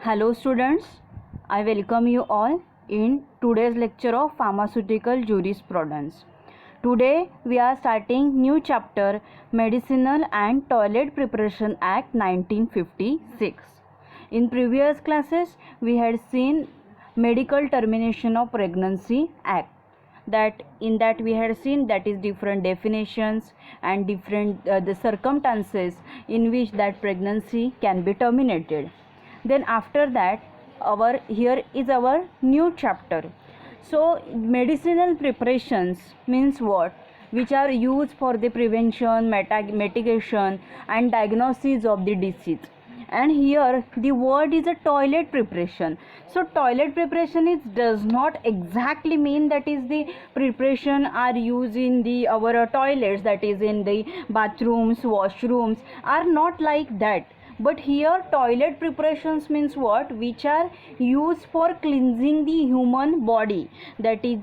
Hello students, I welcome you all in today's lecture of Pharmaceutical Jurisprudence. Today we are starting new chapter Medicinal and Toilet Preparation Act 1956. In previous classes we had seen Medical Termination of Pregnancy Act. That we had seen that is different definitions and different the circumstances in which that pregnancy can be terminated. Then after that here is our new chapter. So medicinal preparations means what, which are used for the prevention, mitigation and diagnosis of the disease. And here the word is a toilet preparation. So toilet preparation does not exactly mean that is the preparation are used in the our toilets, that is in the bathrooms, washrooms, are not like that. But here toilet preparations means what, which are used for cleansing the human body, that is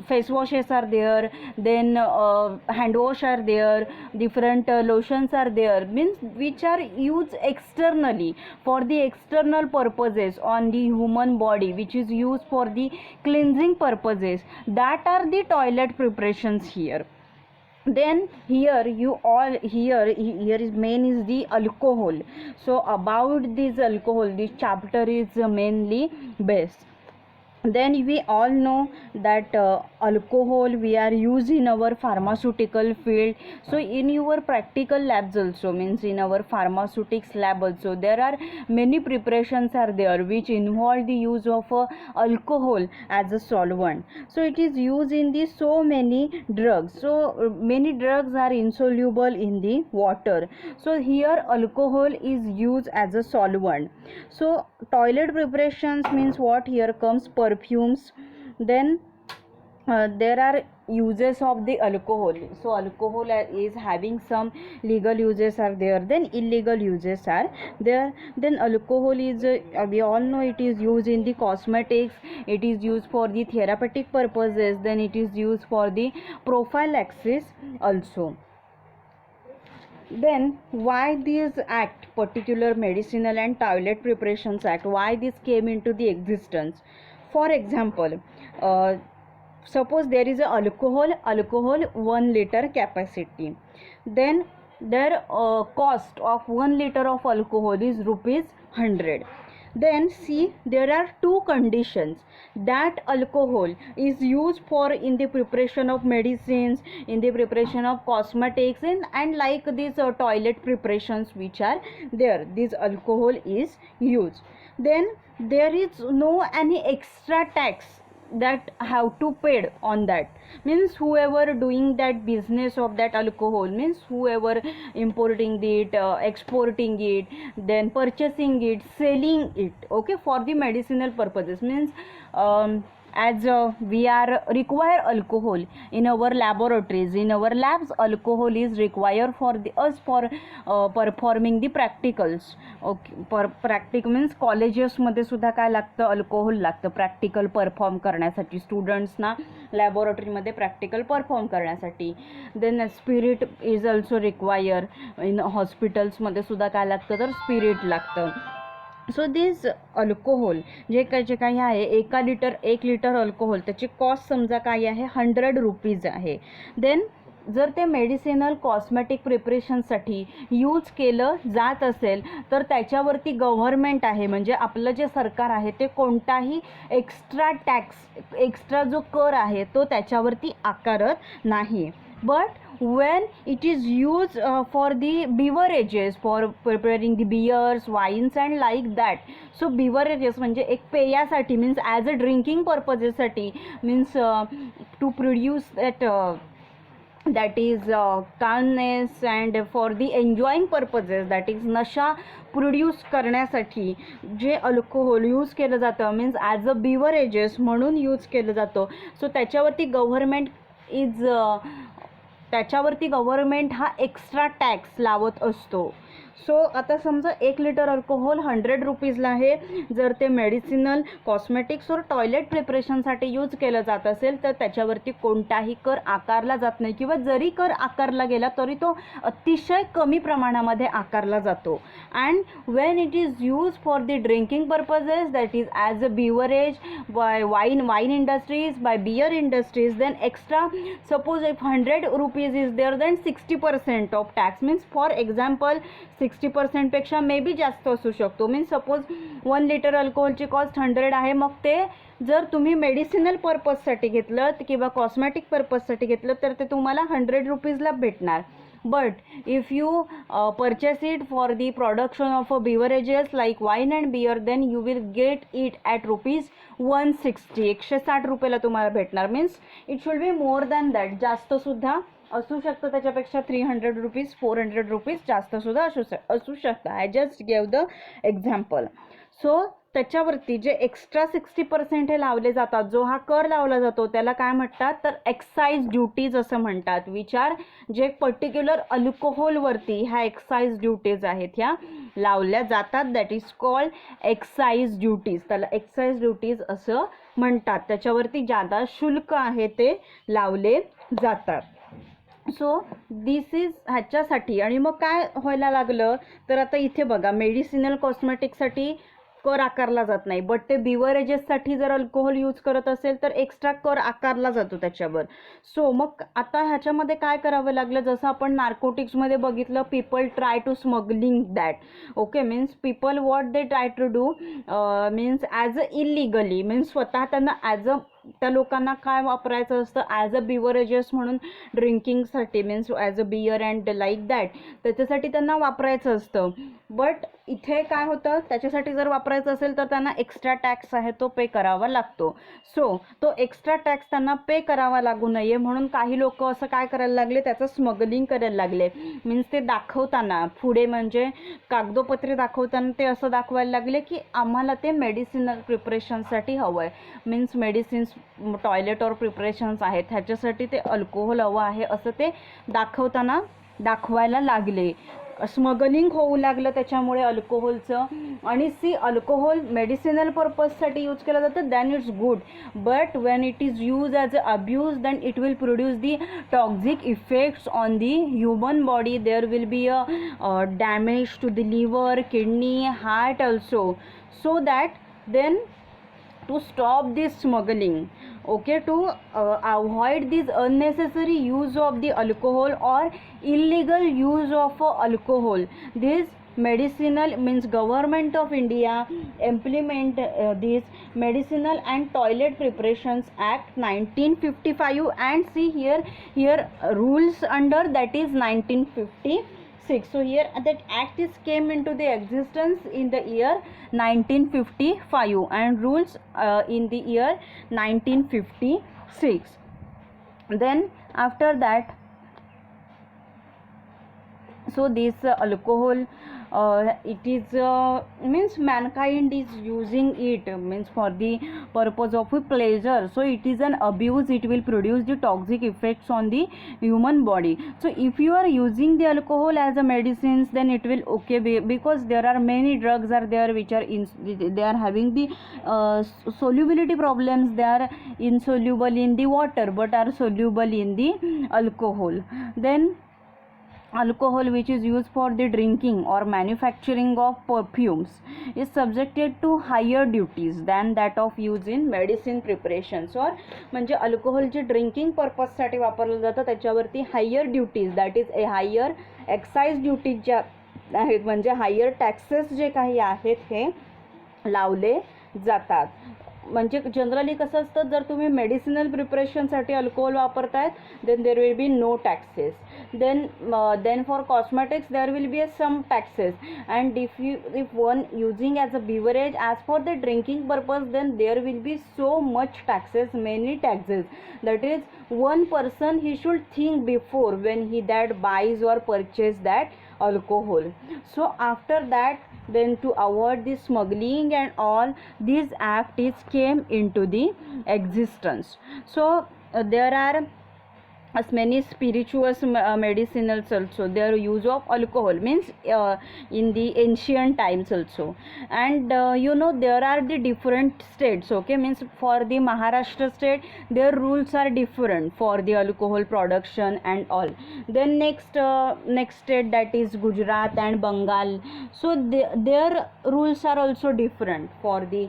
face washes are there, then hand wash are there, different lotions are there, means which are used externally for the external purposes on the human body, which is used for the cleansing purposes, that are the toilet preparations here. Then here is main is the alcohol. So about this alcohol, this chapter is mainly based. Then we all know that alcohol we are used in our pharmaceutical field. So in your practical labs also, means in our pharmaceutics lab also, there are many preparations are there which involve the use of alcohol as a solvent. So it is used in the so many drugs. So many drugs are insoluble in the water. So here alcohol is used as a solvent. So toilet preparations means what, here comes perfumes. Then there are uses of the alcohol. So alcohol is having some legal uses are there, then illegal uses are there. Then alcohol is we all know it is used in the cosmetics, it is used for the therapeutic purposes, then it is used for the prophylaxis also. Then why this act, particular medicinal and toilet preparations act, why this came into the existence? For example, suppose there is a alcohol 1 liter capacity, then their cost of 1 liter of alcohol is rupees 100. Then see, there are two conditions, that alcohol is used for in the preparation of medicines, in the preparation of cosmetics, and like these toilet preparations which are there, this alcohol is used. Then there is no any extra tax that have to paid on that, means whoever doing that business of that alcohol, means whoever importing it, exporting it, then purchasing it, selling it, okay, for the medicinal purposes, means as we are require alcohol in our laboratories, in our labs, alcohol is required for us for performing the practicals. Okay, practical means colleges मध्ये सुद्धा काय लागतं, alcohol लागतं practical perform करण्यासाठी, स्टुडंट्सना लॅबोरेटरीमध्ये practical perform करण्यासाठी. Then spirit is also require in हॉस्पिटल्समध्ये सुद्धा काय लागतं, तर स्पिरिट लागतं. सो दिस अल्कोहोल जे काही आहे, 1 लिटर अल्कोहोल त्याची कॉस्ट समजा काय आहे, 100 रुपीज आहे. देन जर ते मेडिसिनल कॉस्मेटिक प्रिपरेशनसाठी यूज केलं जात असेल तर त्याच्यावरती गव्हर्नमेंट आहे, म्हणजे आपलं जे सरकार आहे ते कोणताही एक्स्ट्रा टॅक्स, एक्स्ट्रा जो कर आहे तो त्याच्यावरती आकारत नाही. But when it is used for the beverages, for preparing the beers, wines and like that. So beverages म्हणजे एक पेयासाठी, means as a drinking purposes साठी, means to produce that is calmness and for the enjoying purposes, that is नशा produce करण्यासाठी जे alcohol use केलं जातं, means as a beverages म्हणून use केलं जातं. सो त्याच्यावरती गव्हर्नमेंट हा एक्स्ट्रा टॅक्स लावत असतो. सो आता समजा 1 लिटर अल्कोहोल 100 रुपीजला आहे. जर ते मेडिसिनल, कॉस्मेटिक्स और टॉयलेट प्रिपरेशनसाठी यूज केलं जात असेल तर त्याच्यावरती कोणताही कर आकारला जात नाही, किंवा जरी कर आकारला गेला तरी तो अतिशय कमी प्रमाणामध्ये आकारला जातो. And when it is use for the drinking purposes, that is as a beverage by wine industries, by beer industries, then extra suppose if 100 rupees is there, then 60% of tax, means for example 60% पेक्षा may be जास्त असू शकतो. मीन्स सपोज 1 liter अल्कोहोलची cost 100 आहे, मग ते जर तुम्ही मेडिसिनल पर्पजसाठी घेतलं किंवा कॉस्मेटिक पर्पजसाठी घेतलं तर ते तुम्हाला 100 रुपीजला भेटणार. But if you purchase it for the production of beverages like wine and beer, then you will get it at rupees 160, 160 रुपयाला तुम्हाला भेटणार. Means it should be more than that, जास्त सुद्धा असू शकतं त्याच्यापेक्षा, 300 रुपीज 400 रुपीज जास्त सुद्धा असू शकतं. I just gave the example. So त्याच्यावरती जे एक्स्ट्रा 60% हे लावले जातात, जो हा कर लावला जातो त्याला काय म्हणतात तर एक्साईज ड्युटीज असं म्हणतात. विचार जे पर्टिक्युलर अल्कोहोलवरती ह्या एक्साईज ड्युटीज आहेत ह्या लावल्या जातात, that is called excise duties. त्याला एक्साईज ड्युटीज असं म्हणतात. त्याच्यावरती जादा शुल्क आहे ते लावले जातात. सो दिस इज ह्याच्यासाठी. आणि मग काय व्हायला लागलं तर आता इथे बघा, मेडिसिनल कॉस्मेटिकसाठी कर आकारला जात नाही, बट ते बिवरेजेससाठी जर अल्कोहोल यूज करत असेल तर एक्स्ट्रा कर आकारला जातो त्याच्यावर. सो मग आता ह्याच्यामध्ये काय करावं लागलं, जसं आपण नार्कोटिक्समध्ये बघितलं, people try to smuggling that. Okay, means people what they try to do means as a illegally, means स्वतः त्यांना ॲज अ त्या लोकांना काय वापरायचं असतं ॲज अ बिवरेजेस म्हणून ड्रिंकिंगसाठी, means as a beer and like that, त्याच्यासाठी त्यांना वापरायचं असतं. बट इथे काय होतं, त्याच्यासाठी जर वापरायचं असेल तर त्यांना एक्स्ट्रा टॅक्स आहे तो पे करावा लागतो. सो तो एक्स्ट्रा टॅक्स त्यांना पे करावा लागू नये म्हणून काही लोक असं काय करायला लागले, त्याचं स्मगलिंग करायला लागले. मीन्स ते दाखवताना पुढे म्हणजे कागदोपत्री दाखवताना ते असं दाखवायला लागले की आम्हाला ते मेडिसिनल प्रिपरेशनसाठी हवं आहे. मीन्स मेडिसिन्स, टॉयलेट और प्रिपरेशन्स आहेत ह्याच्यासाठी ते अल्कोहोल हवं आहे असं ते दाखवायला लागले. स्मगलिंग होऊ लागलं त्याच्यामुळे अल्कोहोलचं. आणि अल्कोहोल मेडिसिनल पर्पजसाठी यूज केलं जातं, then it's good. But when it is use as a abuse, then it will produce the toxic effects on the human body. There will be a damage to the liver, kidney, heart also. So that then to stop this smuggling, okay, to avoid this unnecessary use of the alcohol or illegal use of alcohol, this medicinal means government of India implement this medicinal and toilet preparations act 1955, and see here rules under, that is 1956. So here that act is came into the existence in the year 1955 and rules in the year 1956. Then after that, so this alcohol it is means mankind is using it means for the purpose of pleasure. So it is an abuse, it will produce the toxic effects on the human body. So if you are using the alcohol as a medicines, then it will okay because there are many drugs are there which are they are having the solubility problems. They are insoluble in the water but are soluble in the alcohol. Then alcohol which is used for the drinking or manufacturing of perfumes is subjected to higher duties than that of use in medicine preparations. or म्हणजे alcohol जे drinking पर्पजसाठी वापरलं जातं त्याच्यावरती higher duties, that is a higher excise duties ज्या आहेत, म्हणजे higher taxes जे काही आहेत हे लावले जातात. म्हणजे जनरली कसं असतं, जर तुम्ही मेडिसिनल प्रिपरेशनसाठी अल्कोहोल वापरतायत then there will be no taxes. then for cosmetics there will be some taxes, and if one using as a beverage as for the drinking purpose, then there will be so much taxes, many taxes. That is, one person he should think before when he that buys or purchase that alcohol. So after that, then to avoid the smuggling and all, this act is came into the existence. So there are as many spirituous medicinals also, their use of alcohol means in the ancient times also. And there are the different states, okay, means for the Maharashtra state their rules are different for the alcohol production and all. Then next state, that is Gujarat and Bengal, so their rules are also different for the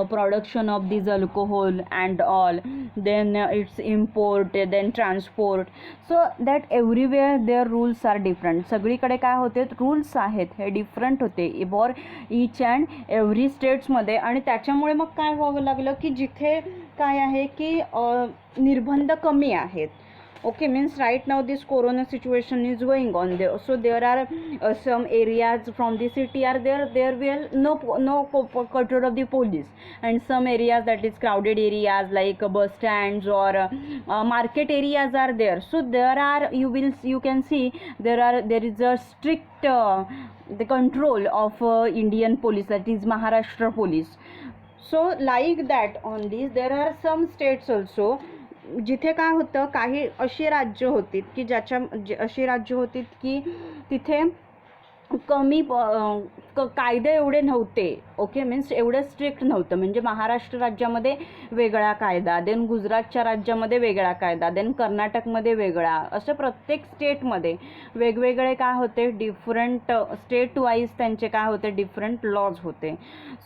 production of this alcohol and all. Then its import, then transport, so that everywhere their rules are different. सगळीकडे काय होते, rules आहेत हे different होते for each and every स्टेट्समध्ये. आणि त्याच्यामुळे मग काय व्हावं लागलं की जिथे काय आहे की निर्बंध कमी आहेत. Okay, means right now this corona situation is going on there, so there are some areas from the city are there will no control of the police, and some areas, that is crowded areas like bus stands or market areas are there, so there are, you can see there is a strict the control of Indian police, that is Maharashtra police. So like that on this there are some states also जिथे काय होतं, काही अशी राज्य होती की अशी राज्य होती की तिथे कमी कायदे एवढे नव्हते. ओके, मीन्स एवढं स्ट्रिक्ट नव्हतं. म्हणजे महाराष्ट्र राज्यामध्ये वेगळा कायदा, देन गुजरातच्या राज्यामध्ये वेगळा कायदा, देन कर्नाटकमध्ये वेगळा, असं प्रत्येक स्टेटमध्ये वेगवेगळे काय होते, डिफरंट स्टेट वाईज त्यांचे काय होते, डिफरंट लॉज होते.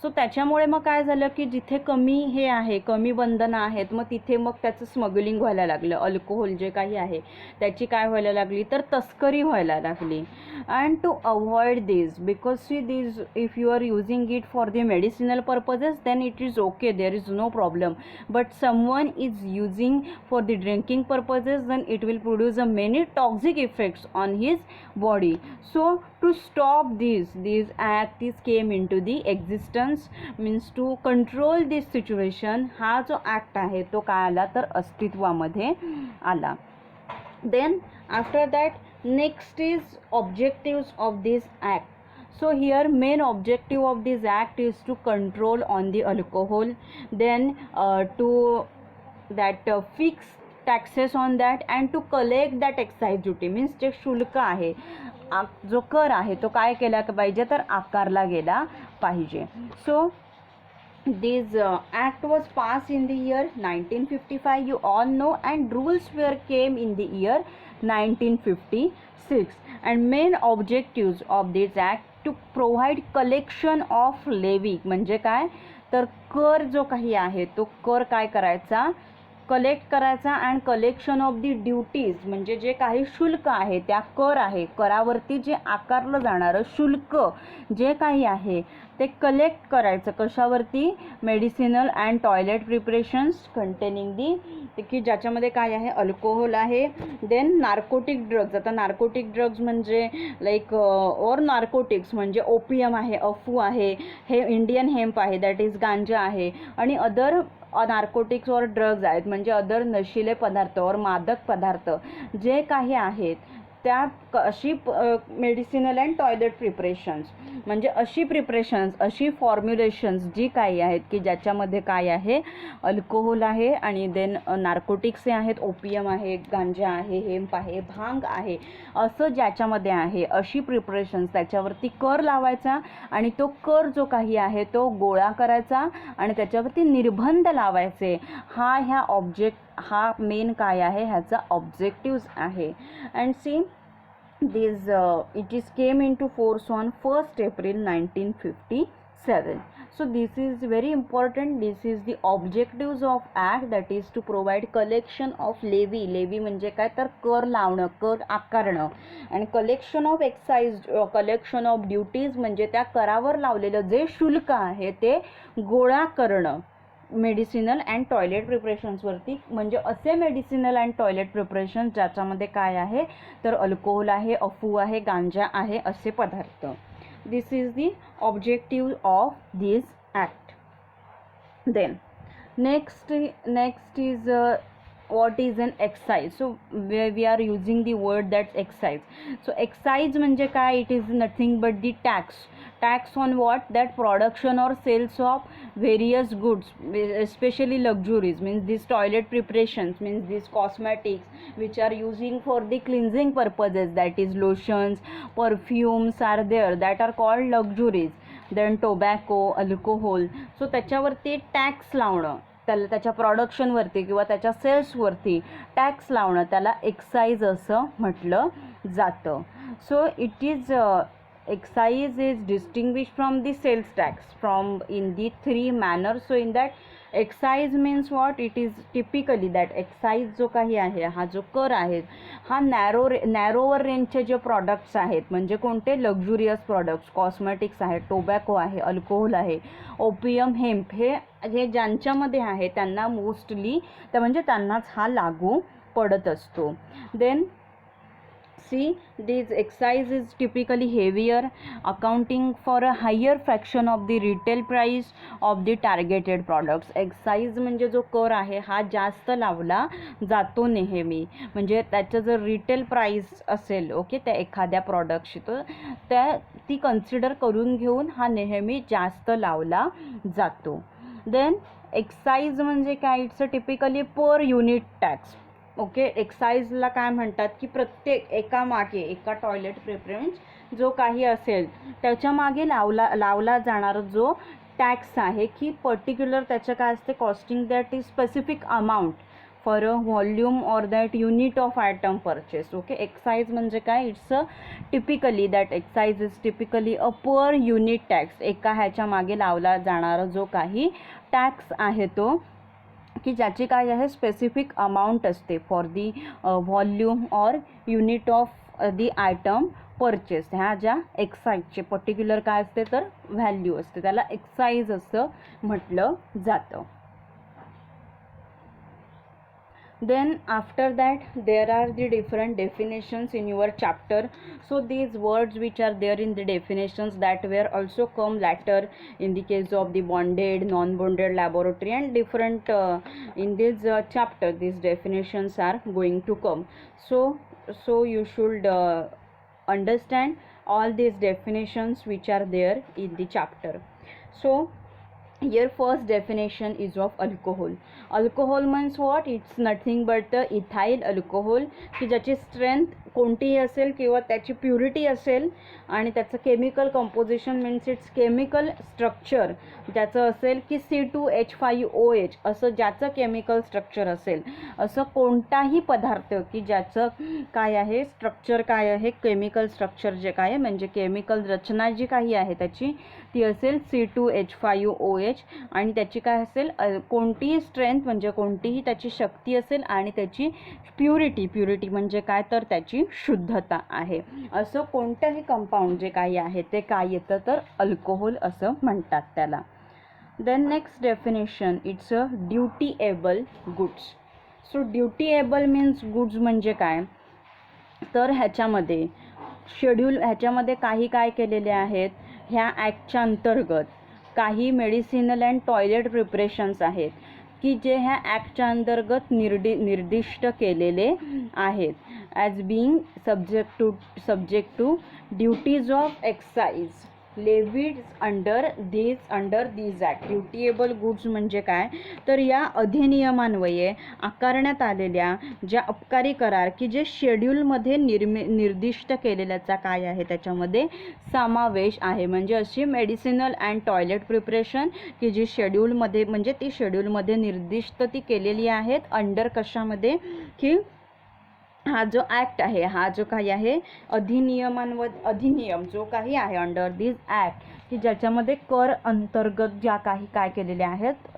सो त्याच्यामुळे मग काय झालं की जिथे कमी हे आहे, कमी बंधनं आहेत, मग तिथे मग त्याचं स्मगलिंग व्हायला लागलं. अल्कोहोल जे काही आहे त्याची काय व्हायला लागली, तर तस्करी व्हायला लागली. And to avoid this, because see this, if you are using it for the medicinal purposes, then it is okay, there is no problem. But someone is using for the drinking purposes, then it will produce a many toxic effects on his body. So to stop this act is came into the existence, means to control this situation. हा जो act आहे तो काय आला, तर अस्तित्वामध्ये आला. Then after that, next is objectives of this act. So here main objective of this act is to control on the alcohol, then to that fix taxes on that, and to collect that excise duty, means जे शुल्क आहे, जो कर आहे तो काय केला पाहिजे, तर आकारला गेला पाहिजे. So this act was passed in the year 1955, you all know, and rules were came in the year 1956. And main objectives of this act to provide collection of levy, म्हणजे काय, तर कर जो काही आहे तो कर काय करायचा, कलेक्ट करायचा. And collection of the duties, म्हणजे जे काही शुल्क आहे, त्या कर आहे, करावरती जे आकारलं जाणारं शुल्क जे काही आहे ते कलेक्ट करायचं. कशावरती, medicinal and toilet preparations containing the, की ज्याच्यामध्ये काय आहे, अल्कोहोल आहे. देन नार्कोटिक ड्रग्ज, आता नार्कोटिक ड्रग्ज म्हणजे लाईक और नार्कोटिक्स म्हणजे ओपियम आहे, अफू आहे, हे इंडियन हेम्प आहे, दॅट इज गांजा आहे, आणि अदर नार्कोटिक्स और ड्रग्ज आहेत, म्हणजे अदर नशिले पदार्थ और मादक पदार्थ जे काही आहेत त्या अशी मेडिसिनल अँड टॉयलेट प्रिपरेशन्स, म्हणजे अशी प्रिपरेशन्स, अशी फॉर्म्युलेशन्स जी काही आहेत की ज्याच्यामध्ये काय आहे, अल्कोहोल आहे, आणि देन नार्कोटिक्स आहेत, ओपियम आहे, गांजा आहे, हेम्प आहे, भांग आहे, असं ज्याच्यामध्ये आहे अशी प्रिपरेशन्स, त्याच्यावरती कर लावायचा. आणि तो कर जो काही आहे तो गोळा करायचा आणि त्याच्यावरती निर्बंध लावायचे. हा मेन काय आहे, ह्याचा ऑब्जेक्टिव्स आहे. And see this it is came into force on 1st April 1957. So this is very important. This is the objectives of act, that is to provide collection of levy म्हणजे काय, तर कर लावणं, कर आकारणं. आणि collection of excise, collection of duties म्हणजे त्या करावर लावलेलं जे शुल्क आहे ते गोळा करणं मेडिसिनल अँड टॉयलेट प्रिपरेशन्सवरती. म्हणजे असे मेडिसिनल अँड टॉयलेट प्रिपरेशन ज्याच्यामध्ये काय आहे, तर अल्कोहोल आहे, अफू आहे, गांजा आहे, असे पदार्थ. This is the objective of this act. Then next is what is an excise. So we are using the word that's excise. So excise म्हणजे काय, it is nothing but the tax on what, that production or sales of various goods, especially luxuries, means these toilet preparations, means these cosmetics which are using for the cleansing purposes, that is lotions, perfumes are there, that are called luxuries. Then tobacco, alcohol, so त्याच्यावरती tax लावणं, त्याला त्याच्या प्रोडक्शनवरती किंवा त्याच्या सेल्सवरती tax लावणं, त्याला excise असं म्हटलं जातं. So it is excise is distinguished from the sales tax from in the three manners. So in that excise means what, it is typically that excise जो काही आहे, हा जो कर आहे, हा नॅरोवर रेंजचे जे प्रॉडक्ट्स आहेत, म्हणजे कोणते, लक्झुरियस प्रॉडक्ट्स, कॉस्मेटिक्स आहे, टोबॅको आहे, अल्कोहोल आहे, ओपियम, हेम्प, हे ज्यांच्यामध्ये आहे त्यांना मोस्टली म्हणजे त्यांनाच हा लागू पडत असतो. Then see, this excise is typically heavier, accounting for a higher fraction of the retail price of the targeted products. excise म्हणजे जो कर आहे हा जास्त लावला जातो नेहमी, म्हणजे त्याचं जर रिटेल प्राइस असेल ओके त्या एखाद्या प्रॉडक्टची, तर ती कन्सिडर करून घेऊन हा नेहमी जास्त लावला जातो. देन एक्साईज म्हणजे काय, it's a typically per unit tax. Okay, एक्साईजला काय म्हणतात की प्रत्येक एका टॉयलेट प्रिफरन्स जो काही असेल त्याच्या मागे लावला जाणारा जो टॅक्स आहे की पर्टिक्युलर त्याचं काय असते, costing that is specific amount for a volume or that unit of item purchase. Okay, excise म्हणजे काय, it's a typically that excise is typically a per unit tax, एका ह्याच्या मागे लावला जाणारा जो काही टॅक्स आहे तो की ज्याची काय आहे स्पेसिफिक अमाऊंट असते for the volume or unit of the item purchase. ह्या ज्या एक्साईजचे पर्टिक्युलर काय असते तर व्हॅल्यू असते, त्याला एक्साईज असं म्हटलं जातं. Then after that there are the different definitions in your chapter. So these words which are there in the definitions that were also come later in the case of the bonded, non-bonded laboratory and different in this chapter these definitions are going to come. So you should understand all these definitions which are there in the chapter. So here first definition is of alcohol. Alcohol means what, it's nothing but ethyl alcohol की ज्याची strength कोणतीही असेल किंवा त्याची purity असेल आणि त्याचं chemical composition means it's chemical structure त्याचं असेल की C2H5OH असं ज्याचं केमिकल स्ट्रक्चर असेल, असं कोणताही पदार्थ की ज्याचं काय आहे स्ट्रक्चर काय आहे, केमिकल स्ट्रक्चर जे काय आहे म्हणजे केमिकल रचना जी काही आहे त्याची ती असेल C2H5OH आणि त्याची काय असेल कोणतीही स्ट्रेंथ म्हणजे कोणतीही त्याची शक्ती असेल आणि त्याची प्युरिटी म्हणजे काय तर त्याची शुद्धता आहे, असं कोणतंही कंपाऊंड जे काही आहे ते काय येतं तर अल्कोहोल असं म्हणतात त्याला. Then next definition, it's a dutiable goods. So dutiable means goods म्हणजे काय तर ह्याच्यामध्ये शेड्यूल ह्याच्यामध्ये काही काय केलेले आहेत, ह्या ॲक्टच्या अंतर्गत काही मेडिसिनल अँड टॉयलेट प्रिपरेशन्स आहेत की जे ह्या ॲक्टच्या अंतर्गत निर्दिष्ट केलेले आहेत as being subject to duties of excise levied under these act. Dutiable goods म्हणजे काय तर या अधिनियमान्वये आकारण्यात आलेल्या ज्या अबकारी करार की जे शेड्यूलमध्ये निर्दिष्ट केलेल्याचा काय आहे त्याच्यामध्ये समावेश आहे. म्हणजे अशी मेडिसिनल अँड टॉयलेट प्रिपरेशन की जी शेड्यूलमध्ये म्हणजे ती शेड्यूलमध्ये निर्दिष्ट ती केलेली आहेत अंडर कशामध्ये की हा जो ॲक्ट आहे हा जो काही आहे अधिनियम जो काही आहे अंडर दिस ॲक्ट की ज्याच्यामध्ये कर अंतर्गत ज्या काही काय केलेल्या आहेत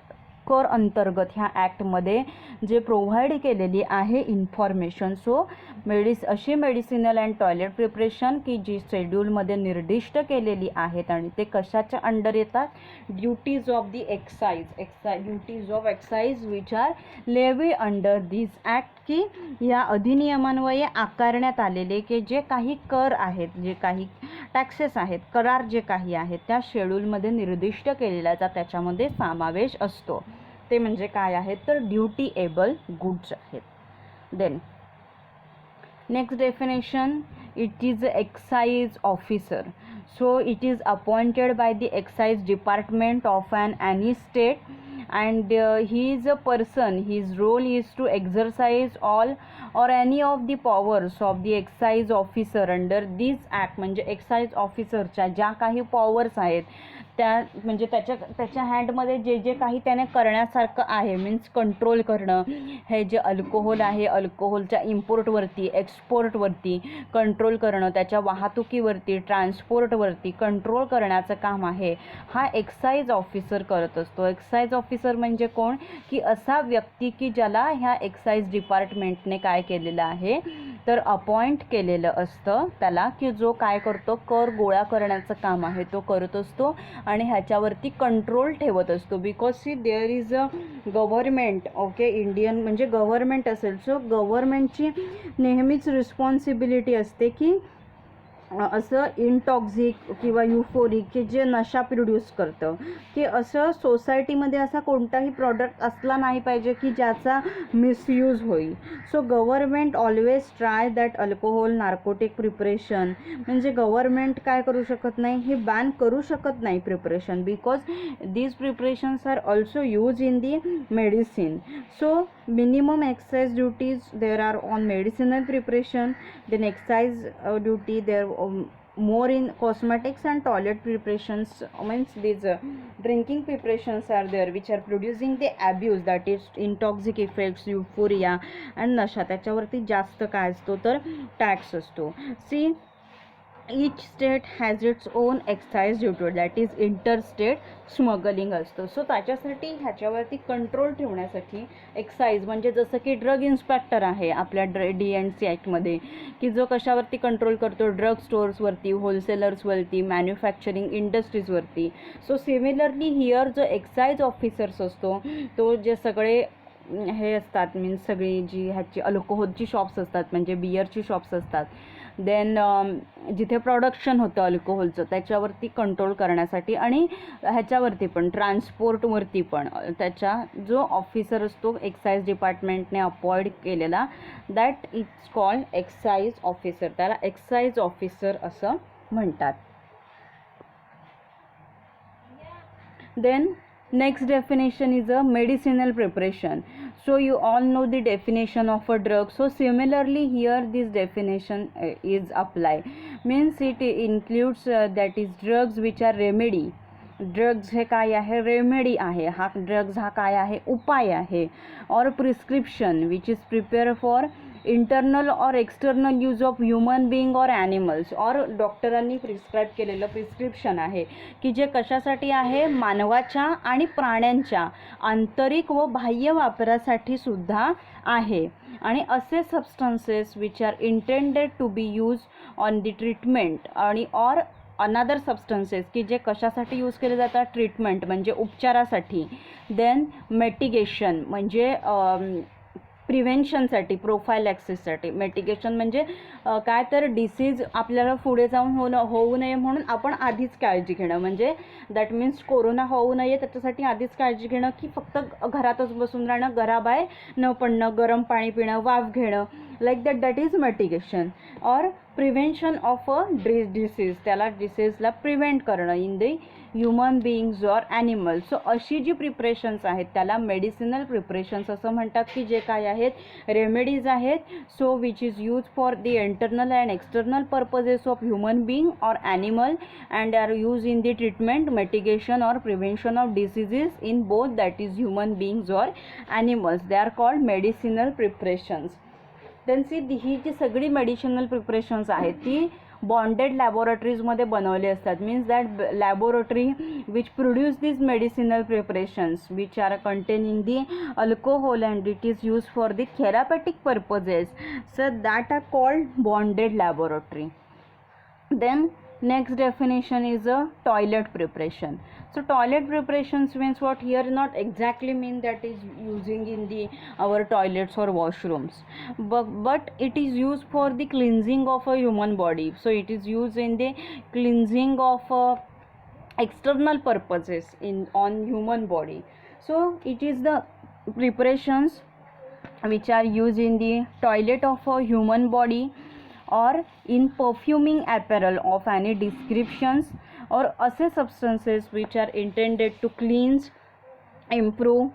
कर अंतर्गत ह्या ॲक्टमध्ये जे प्रोव्हाइड केलेली आहे इन्फॉर्मेशन. सो अशी मेडिसिनल अँड टॉयलेट प्रिपरेशन की जी शेड्यूलमध्ये निर्दिष्ट केलेली आहेत आणि ते कशाच्या अंडर येतात, duties of the duties of excise which are levy under this act की या अधिनियमान्वये आकारण्यात आलेले की जे काही कर आहेत, जे काही टॅक्सेस आहेत, करार जे काही आहेत त्या शेड्यूलमध्ये निर्दिष्ट केलेल्याचा त्याच्यामध्ये समावेश असतो. ते म्हणजे काय आहेत तर ड्युटीएबल गुड्स आहेत. Then next definition, it is a excise officer. So it is appointed by the excise department of any state, and he is a person, his role is to exercise all or any of the powers of the excise officer under this act. म्हणजे excise ऑफिसरच्या ज्या काही powers आहेत त्या म्हणजे त्याच्या हँडमध्ये जे जे काही त्याने करण्यासारखं आहे, मीन्स कंट्रोल करणं, हे जे अल्कोहोल आहे अल्कोहोलच्या इम्पोर्टवरती एक्सपोर्टवरती कंट्रोल करणं, त्याच्या वाहतुकीवरती ट्रान्सपोर्टवरती कंट्रोल करण्याचं काम आहे, हा एक्साइज ऑफिसर करत असतो. एक्साइज ऑफिसर म्हणजे कोण की असा व्यक्ती की ज्याला ह्या एक्साइज डिपार्टमेंटने काय केलेलं आहे तर अपॉइंट केलेलं असतं त्याला, की जो काय करतो कर गोळा करण्याचं काम आहे तो करत असतो आणि ह्याच्यावरती कंट्रोल ठेवत असतो. Because see there is a government, okay, Indian म्हणजे गव्हर्मेंट असेल, सो गव्हर्मेंटची नेहमीच रिस्पॉन्सिबिलिटी असते की असं इंटॉक्झिक किंवा युफोरिक की जे नशा प्रोड्यूस करतं, की असं सोसायटीमध्ये असा कोणताही प्रॉडक्ट असला नाही पाहिजे की ज्याचा मिसयूज होईल. So government always try that alcohol narcotic preparation, म्हणजे गव्हर्मेंट काय करू शकत नाही, हे बॅन करू शकत नाही preparation, because these preparations are also use in the medicine. So minimum excise duties there are on medicinal preparation, then excise duty there more in cosmetics and toilet preparations, means these drinking preparations are there which are producing the abuse, that is intoxic effects, euphoria and nasha, त्याच्यावरती जास्त काय असतो तर tax असतो. See each state has its own excise duty, that is interstate smuggling असतं. So त्याच्यासाठी ह्याच्यावरती control ठेवण्यासाठी एक्साईज म्हणजे जसं की ड्रग इन्स्पेक्टर आहे आपल्या DNC ॲक्टमध्ये, की जो कशावरती कंट्रोल करतो ड्रग स्टोर्सवरती, होलसेलर्सवरती, मॅन्युफॅक्चरिंग इंडस्ट्रीजवरती. सो सिमिलरली हिअर जो एक्साईज ऑफिसर्स असतो तो जे सगळे हे असतात, मीन्स सगळी जी ह्याची अल्कोहोलची शॉप्स असतात म्हणजे बियरची शॉप्स असतात, देन जिथे प्रोडक्शन होतं अल्कोहोलचं त्याच्यावरती कंट्रोल करण्यासाठी आणि ह्याच्यावरती पण ट्रान्सपोर्टवरती पण त्याच्या जो ऑफिसर असतो एक्साईज डिपार्टमेंटने अपॉइंट केलेला, that it's called excise officer, त्याला एक्साईज ऑफिसर असं म्हणतात. Then next definition is a medicinal preparation. So you all know the definition of a drug, so similarly here this definition is applied, means it includes that is drugs which are remedy. Drugs हे काय आहे remedy आहे, हा drugs हा काय आहे उपाय आहे. और prescription which is prepare for internal और external use of human being और ॲनिमल्स, और डॉक्टरांनी प्रिस्क्राईब केलेलं प्रिस्क्रिप्शन आहे की जे कशासाठी आहे मानवाच्या आणि प्राण्यांच्या आंतरिक व बाह्य वापरासाठी सुद्धा आहे. आणि असे substances which are intended to be use on the treatment आणि और अनादर सबस्टन्सेस की जे कशासाठी यूज केले जातात ट्रीटमेंट म्हणजे उपचारासाठी. देन मेटिगेशन म्हणजे प्रिव्हेन्शनसाठी, प्रोफायलॅक्सिससाठी. मेटिगेशन म्हणजे काय तर डिसीज आपल्याला पुढे जाऊन होऊ नये म्हणून आपण आधीच काळजी घेणं, म्हणजे दॅट मीन्स कोरोना होऊ नये त्याच्यासाठी आधीच काळजी घेणं, की फक्त घरातच बसून राहणं, घराबाहेर न पडणं, गरम पाणी पिणं, वाफ घेणं, लाईक दॅट इज मेटिगेशन. और प्रिव्हेन्शन ऑफ अ डिसीज, त्याला डिसीजला प्रिव्हेंट करणं in the human beings or animals. So अशी जी प्रिपरेशन्स आहेत त्याला मेडिसिनल प्रिपरेशन्स असं म्हणतात, की जे काय आहेत रेमेडीज आहेत. So which is use for the internal and external purposes of human being or animal and are use in the treatment, mitigation और prevention of diseases in both that is human beings or animals. They are called medicinal preparations. Then see ही जी सगळी medicinal preparations आहेत ती bonded लॅबोरेटरीजमध्ये बनवले असतात. Means that laboratory which produce these medicinal preparations which are containing the alcohol and it is use for the therapeutic purposes, so that are called bonded laboratory. Then next definition is a toilet preparation. So toilet preparations means what here not exactly mean that is using in the our toilets or washrooms, but it is used for the cleansing of a human body. So it is used in the cleansing of external purposes in on human body. So it is the preparations which are used in the toilet of a human body or in perfuming apparel of any descriptions, or असे substances which are intended to cleanse, improve,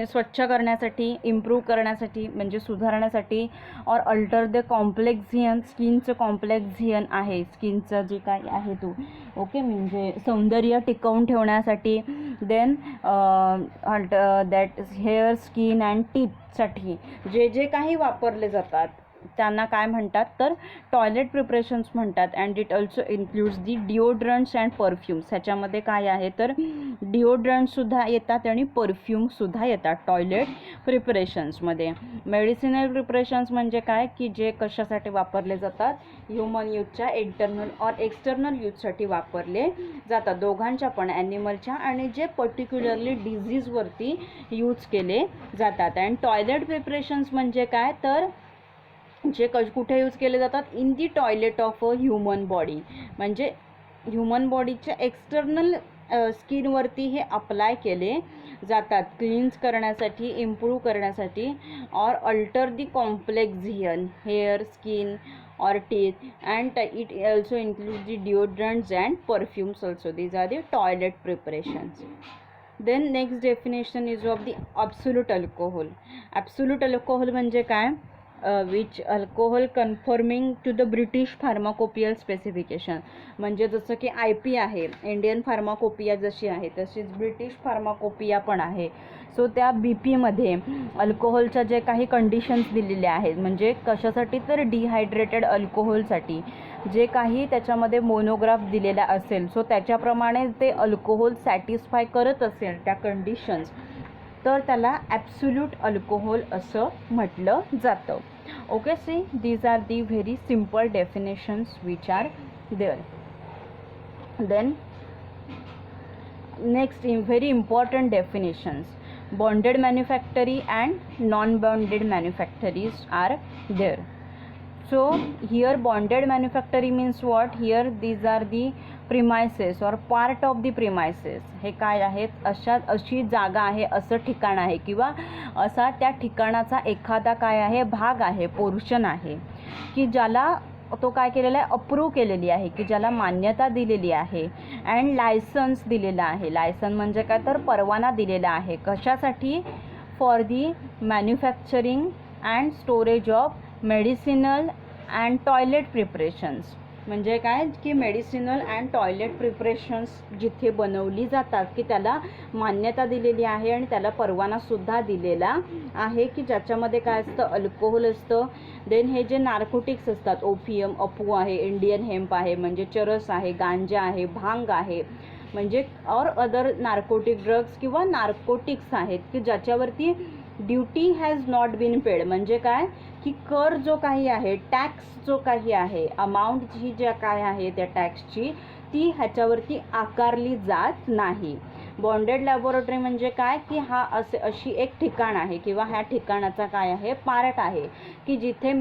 स्वच्छ करण्यासाठी, improve करण्यासाठी म्हणजे सुधारण्यासाठी, और alter the कॉम्प्लेक्झियन, स्किनचं कॉम्प्लेक्झियन आहे, स्किनचं जे काय आहे तो, ओके, म्हणजे सौंदर्य टिकवून ठेवण्यासाठी. Then that hair, skin and टीथसाठी जे जे काही वापरले जातात त्यांना काय म्हणतात तर टॉयलेट प्रिपरेशन्स म्हणतात. And it also includes the deodorants and perfumes. ह्याच्यामध्ये काय आहे तर डिओड्रंटसुद्धा येतात आणि परफ्यूमसुद्धा येतात टॉयलेट प्रिपरेशन्समध्ये. मेडिसिनल प्रिपरेशन्स म्हणजे काय की जे कशासाठी वापरले जातात, ह्युमन यूजच्या इंटरनल और एक्सटर्नल यूजसाठी वापरले जातात, दोघांच्या पण, ॲनिमलच्या आणि जे पर्टिक्युलरली डिझीजवरती यूज केले जातात. अँड टॉयलेट प्रिपरेशन्स म्हणजे काय तर जे कुठे यूज केले जातात, in the toilet of a human body, म्हणजे ह्युमन बॉडीच्या एक्सटर्नल स्किनवरती हे अप्लाय केले जातात क्लीन्स करण्यासाठी, इम्प्रूव्ह करण्यासाठी, और अल्टर दी कॉम्प्लेक्झियन हेअर, स्किन और teeth, and it also includes the deodorants and perfumes also. These are the toilet preparations. Then next definition is of the absolute alcohol. Absolute alcohol म्हणजे काय, which alcohol conforming to the British pharmacopoeial specification. म्हणजे जसं की IP आहे, Indian pharmacopoeia जशी आहे तशीच British pharmacopoeia पण आहे. सो त्या BPमध्ये अल्कोहोलच्या जे काही कंडिशन्स दिलेल्या आहेत, म्हणजे कशासाठी तर डिहायड्रेटेड अल्कोहोलसाठी जे काही त्याच्यामध्ये मोनोग्राफ दिलेला असेल, सो त्याच्याप्रमाणे ते अल्कोहोल सॅटिस्फाय करत असेल त्या कंडिशन्स, तर त्याला ॲब्सोल्यूट अल्कोहोल असं म्हटलं जातं. Okay, see these are the very simple definitions which are there. Then next very important definitions, bonded manufactory and non-bonded manufactories are there. So here bonded manufactory means what, here these are the premises or part of the premises. हे काय आहेत, अशी जागा आहे, असं ठिकाण आहे किंवा असा त्या ठिकाणाचा एखादा काय आहे भाग आहे, पोर्शन आहे की ज्याला तो काय केलेला आहे, अप्रूव्ह केलेली आहे, की ज्याला मान्यता दिलेली आहे, अँड लायसन्स दिलेला आहे. लायसन म्हणजे काय तर परवाना दिलेला आहे, कशासाठी, for the manufacturing and storage of medicinal and toilet preparations. म्हणजे काय की मेडिसिनल अँड टॉयलेट प्रिपरेशन्स जिथे बनवली जातात की त्याला मान्यता दिलेली आहे आणि त्याला परवानासुद्धा दिलेला आहे, की ज्याच्यामध्ये काय असतं, अल्कोहोल असतं. देन हे जे नार्कोटिक्स असतात, ओपियम, अफू आहे, इंडियन हेम्प आहे म्हणजे चरस आहे, गांजा आहे, भांग आहे, म्हणजे और अदर नार्कोटिक ड्रग्स किंवा नार्कोटिक्स आहेत की ज्याच्यावरती duty has not been paid. म्हणजे काय की कर जो काही आहे, टॅक्स जो काही आहे, अमाऊंट जी ज्या काय आहे त्या टॅक्सची, ती ह्याच्यावरती आकारली जात नाही. बॉन्डेड लॅबोरेटरी म्हणजे काय की हा अशी एक ठिकाण आहे किंवा ह्या ठिकाणाचा काय आहे, पार्ट आहे की जिथे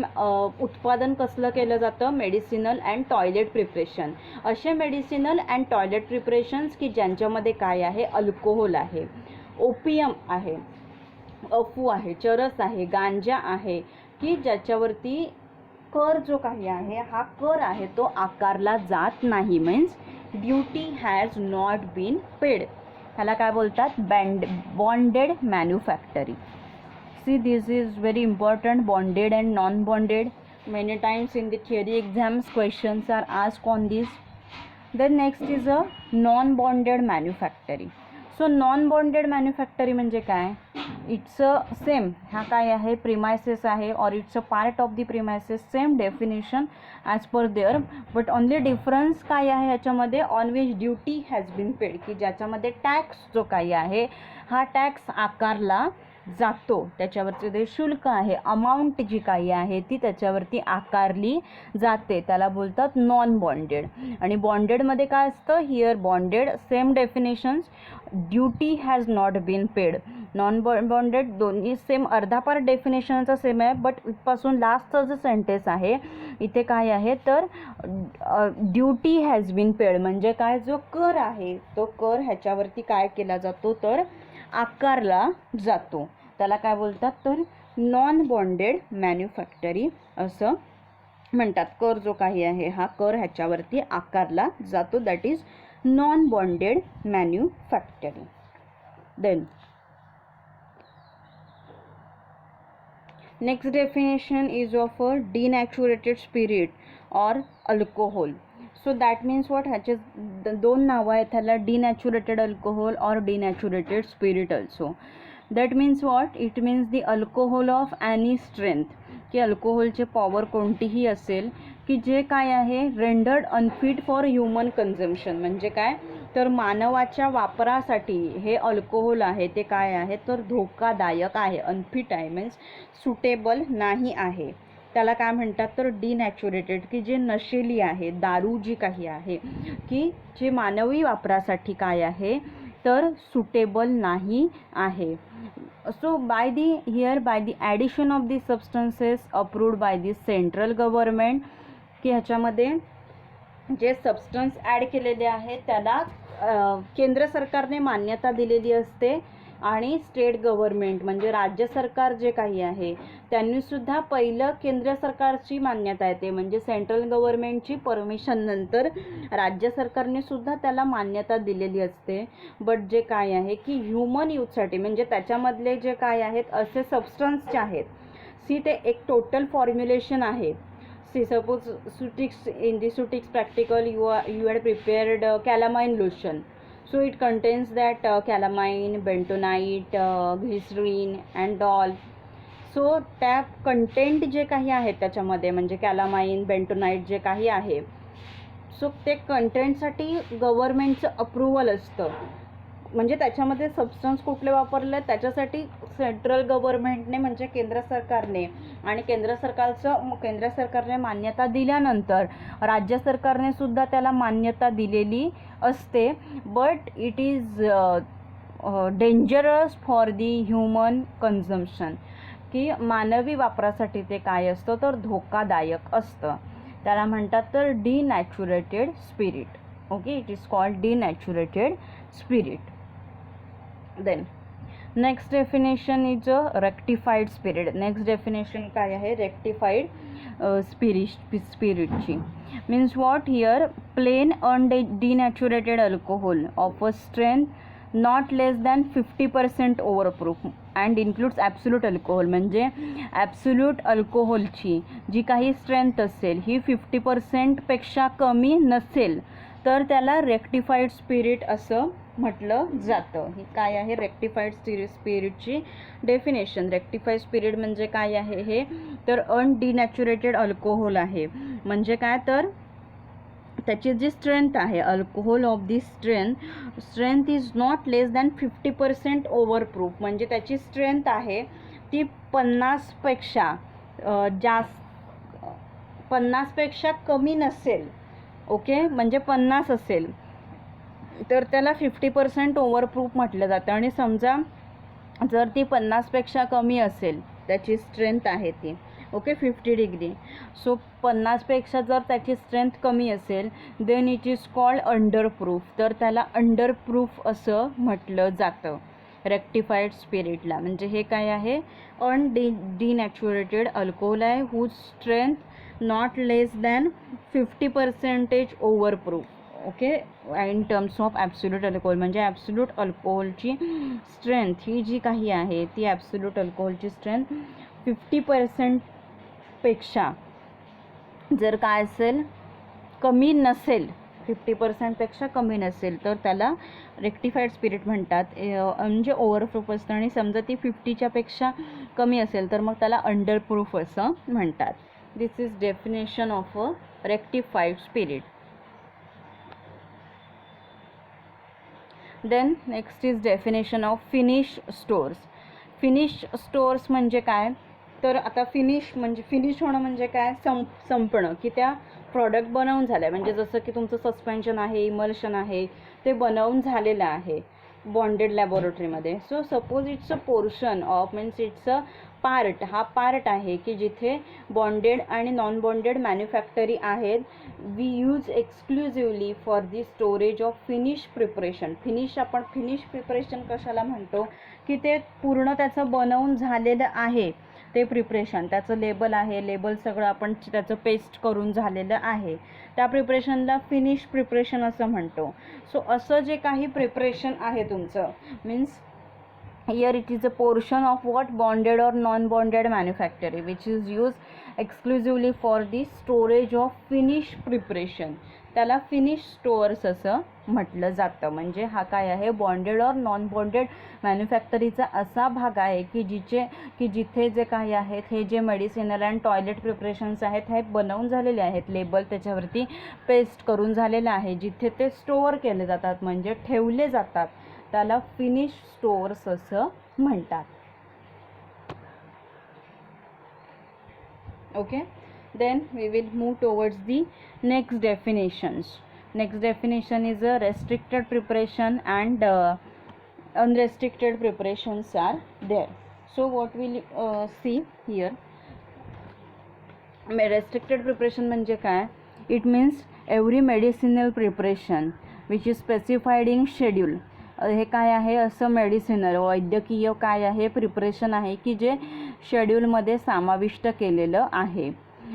उत्पादन कसलं केलं जातं, मेडिसिनल अँड टॉयलेट प्रिपरेशन. असे मेडिसिनल अँड टॉयलेट प्रिपरेशन्स की ज्यांच्यामध्ये काय आहे, अल्कोहोल आहे, ओपियम आहे, अफू आहे, चरस आहे, गांजा आहे, की ज्याच्यावरती कर जो काही आहे, हा कर आहे तो आकारला जात नाही, means duty has not been paid. ह्याला काय बोलतात, bonded manufacturing. See this is very important, bonded and non bonded. Many times in the theory exams questions are asked on this. Then next is a non bonded manufacturing. So non bonded manufacturing म्हणजे काय, it's a same, हा काय आहे, premises आहे, or it's a part of the premises, same definition as per there, but only difference काय आहे ह्याच्यामध्ये, on which duty has been paid, की ज्याच्यामध्ये टॅक्स जो काही आहे हा टॅक्स आकारला जातो, त्याच्यावरचे जे शुल्क आहे, अमाऊंट जी काही आहे ती त्याच्यावरती आकारली जाते, त्याला बोलतात नॉन बॉन्डेड. आणि बॉन्डेडमध्ये काय असतं, here bonded same definitions, duty has not been paid. Non bonded दोन्ही सेम, अर्धा पार्ट डेफिनेशनचा सेम आहे, बट इथपासून लास्टचं जे सेंटेन्स आहे इथे काय आहे तर ड्युटी हॅज बीन पेड म्हणजे काय, जो कर आहे तो कर ह्याच्यावरती काय केला जातो तर आकारला जातो त्याला काय बोलतात तर नॉन बॉन्डेड मॅन्युफॅक्चरिंग असं म्हणतात. कर जो काही आहे हा कर ह्याच्यावरती आकारला जातो, that is non bonded manufacturing. Then next definition is of a denatured spirit or alcohol. So that means what, ह्याचे दोन नावं आहेत ह्याला, denatured alcohol or denatured spirit also. That means what, it means the alcohol of any strength, की अल्कोहोलचे power कोणतीही असेल की जे काय आहे rendered unfit for human consumption. म्हणजे काय तर मानवाच्या वापरासाठी हे अल्कोहोल आहे ते काय आहे तर धोकादायक आहे. अनफिट आहे मीन्स सुटेबल नाही आहे, त्याला काय म्हणतात तर डिनॅचुरेटेड, की जे नशेली आहे, दारू जी काही आहे की जे मानवी वापरासाठी काय आहे तर सुटेबल नाही आहे. So by the addition of the substances approved by the central government, की ह्याच्यामध्ये जे सबस्टन्स ॲड केलेले आहेत त्याला केंद्र सरकारने मान्यता दिलेली असते आणि स्टेट गव्हर्नमेंट म्हणजे राज्य सरकार जे काही आहे त्यांनीसुद्धा पहिलं केंद्र सरकारची मान्यता येते, म्हणजे सेंट्रल गव्हर्नमेंटची परमिशन नंतर राज्य सरकारने सुद्धा त्याला मान्यता दिलेली असते. बट जे काय आहे की ह्युमन यूजसाठी म्हणजे त्याच्यामधले जे काय आहेत असे सबस्टन्स जे आहेत सी ते एक टोटल फॉर्म्युलेशन आहे. See, suppose in the Sutix practical you had prepared calamine lotion. So it contains that calamine, bentonite, glycerin and all. So त्या कंटेंट जे काही आहेत त्याच्यामध्ये म्हणजे कॅलामाइन, बेंटोनाइट जे काही आहे, सो ते कंटेंटसाठी गव्हर्नमेंटचं अप्रुव्हल असतं. म्हणजे त्याच्यामध्ये सबस्टन्स कुठले वापरले त्याच्यासाठी सेंट्रल गव्हर्नमेंटने म्हणजे केंद्र सरकारने आणि केंद्र सरकारने मान्यता दिल्यानंतर राज्य सरकारने सुद्धा त्याला मान्यता दिलेली असते. But it is dangerous for the human consumption, की मानवी वापरासाठी ते काय असतं तर धोकादायक असतं. त्याला म्हणतात तर denatured spirit. Okay, it is called denatured spirit. Then next definition is a rectified spirit. Next definition काय आहे rectified spirit ची. Means what, here plain undenatured alcohol of a strength not less than 50% overproof and includes absolute alcohol. म्हणजे absolute अल्कोहोलची जी काही strength असेल ही 50% पेक्षा कमी नसेल तर त्याला रेक्टिफाईड स्पिरिट असं म्हटलं जातं. ही काय आहे रेक्टिफाईड स्पिरिटची डेफिनेशन. रेक्टिफाईड स्पिरिट म्हणजे काय आहे हे तर अनडिनॅचुरेटेड अल्कोहोल आहे. म्हणजे काय तर त्याची जी स्ट्रेंथ आहे alcohol of the strength is not less than 50% ओव्हरप्रूफ. म्हणजे त्याची स्ट्रेंथ आहे ती 50पेक्षा जास्त 50पेक्षा कमी नसेल. ओके, म्हणजे 50 असेल तर त्याला 50% ओव्हरप्रूफ म्हटलं जातं. आणि समजा जर ती 50पेक्षा कमी असेल त्याची स्ट्रेंथ आहे ती ओके 50 डिग्री, सो 50पेक्षा जर त्याची स्ट्रेंथ कमी असेल देन इट इज कॉल्ड अंडरप्रूफ. तर त्याला अंडरप्रूफ असं म्हटलं जातं रेक्टिफाईड स्पिरिटला. म्हणजे हे काय आहे डिनॅचुरेटेड अल्कोहोल आहे whose strength not less than 50% overproof. Okay, in terms of absolute alcohol म्हणजे ॲब्सोल्यूट अल्कोहोलची स्ट्रेंथ ही जी काही आहे ती ॲब्सोल्यूट अल्कोहोलची स्ट्रेंथ 50% पेक्षा जर काय असेल कमी नसेल 50% पेक्षा कमी नसेल तर त्याला रेक्टिफाईड स्पिरिट म्हणतात. म्हणजे ओव्हरप्रूफ असतं. आणि समजा ती 50च्या पेक्षा कमी असेल तर मग त्याला अंडरप्रूफ असं म्हणतात. This is definition of a rectified spirit. Then next is definition of finish stores. Finish stores म्हणजे काय तर आता फिनिश होणं म्हणजे काय संपणं, की त्या प्रॉडक्ट बनवून झालं आहे. म्हणजे जसं की तुमचं सस्पेन्शन आहे, इमल्शन आहे ते बनवून झालेलं आहे बॉन्डेड लॅबोरेटरीमध्ये. So suppose it's a portion of means it's a part, हा पार्ट आहे की जिथे बॉन्डेड आणि नॉन बॉन्डेड मॅन्युफॅक्चरी आहेत. We use exclusively for the storage of finish preparation. आपण फिनिश प्रिपरेशन कशाला म्हणतो की ते पूर्ण त्याचं बनवून झालेलं आहे ते प्रिपरेशन, त्याचं लेबल आहे, लेबल सगळं आपण त्याचं पेस्ट करून झालेलं आहे, त्या प्रिपरेशनला फिनिश प्रिपरेशन असं म्हणतो. सो असं जे काही प्रिपरेशन आहे तुमचं means here it is a portion of what bonded or non-bonded manufacturing which is used exclusively for the storage of finished preparation. त्याला फिनिश स्टोअर्स असं म्हटलं जातं. म्हणजे हा काय आहे, बॉन्डेड और नॉन बॉन्डेड मॅन्युफॅक्चरीचा असा भाग आहे की जिथे जे काही आहेत हे जे मेडिसिनल अँड टॉयलेट प्रिपरेशन्स आहेत हे बनवून झालेले आहेत, लेबल त्याच्यावरती पेस्ट करून झालेलं आहे, जिथे ते स्टोअर केले जातात म्हणजे ठेवले जातात, त्याला फिनिश स्टोअर्स असं म्हणतात. Okay, then we will move towards the next definitions. Next definition is a restricted preparation and unrestricted preparations are there. So what we'll see here, restricted preparation म्हणजे काय, it means every medicinal preparation which is specified in schedule. हे काय आहे, असं medicinal वैद्यकीय काय आहे preparation आहे की जे शेड्यूलमध्ये समाविष्ट केलेलं आहे.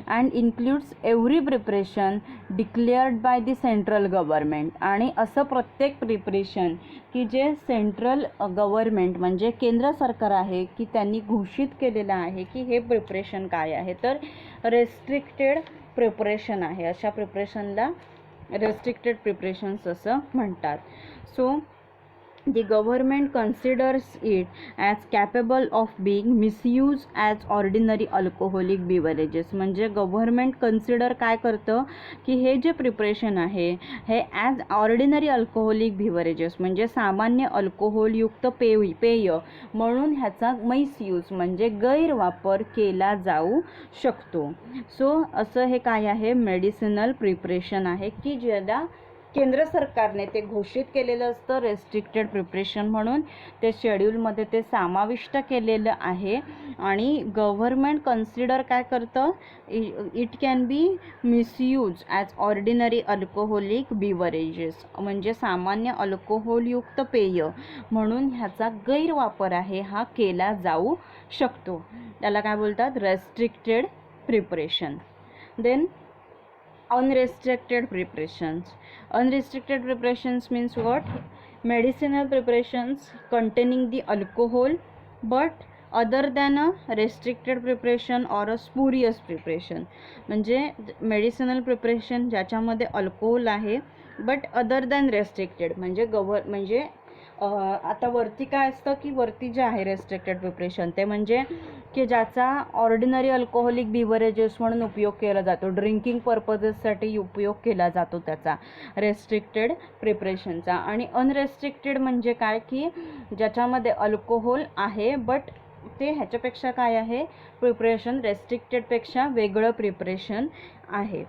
And includes every preparation declared by the central government. आणि असं प्रत्येक प्रिपरेशन की जे सेंट्रल गव्हर्मेंट म्हणजे केंद्र सरकार आहे की त्यांनी घोषित केलेलं आहे की हे प्रिपरेशन काय आहे, तर रेस्ट्रिक्टेड प्रिपरेशन आहे. अशा प्रिपरेशनला रेस्ट्रिक्टेड प्रिपरेशन्स असं म्हणतात. So the government considers it as capable of being misused as ordinary alcoholic beverages. म्हणजे गव्हर्मेंट कन्सिडर काय करतं की हे जे प्रिपरेशन आहे हे ॲज ऑर्डिनरी अल्कोहोलिक बिव्हरेजेस म्हणजे सामान्य अल्कोहोलयुक्त पेय म्हणून ह्याचा मिसयूज म्हणजे गैरवापर केला जाऊ शकतो. सो असं हे काय आहे, मेडिसिनल प्रिपरेशन आहे की ज्याला केंद्र सरकारने ते घोषित केलेलं असतं रेस्ट्रिक्टेड प्रिपरेशन म्हणून, ते शेड्यूलमध्ये ते समाविष्ट केलेलं आहे. आणि गव्हर्मेंट कन्सिडर काय करतं, it can be misuse as ordinary alcoholic beverages म्हणजे सामान्य अल्कोहोलयुक्त पेय म्हणून ह्याचा गैरवापर आहे हा केला जाऊ शकतो. त्याला काय बोलतात, restricted preparation. Then unrestricted preparations. Unrestricted preparations means what? Medicinal preparations containing the alcohol but other than a restricted preparation or a spurious preparation. म्हणजे मेडिसिनल प्रिपरेशन ज्याच्यामध्ये अल्कोहोल आहे बट अदर दॅन रेस्ट्रिक्टेड म्हणजे आता वरती काय असतं की वरती जे आहे रेस्ट्रिक्टेड प्रिपरेशन ते म्हणजे की ज्याचा ऑर्डिनरी अल्कोहोलिक बिव्हरेजेस म्हणून उपयोग केला जातो, ड्रिंकिंग पर्पजेससाठी उपयोग केला जातो त्याचा रेस्ट्रिक्टेड प्रिपरेशनचा. आणि अनरेस्ट्रिक्टेड म्हणजे काय की ज्याच्यामध्ये अल्कोहोल आहे बट ते ह्याच्यापेक्षा काय आहे, प्रिपरेशन रेस्ट्रिक्टेडपेक्षा वेगळं प्रिपरेशन आहे.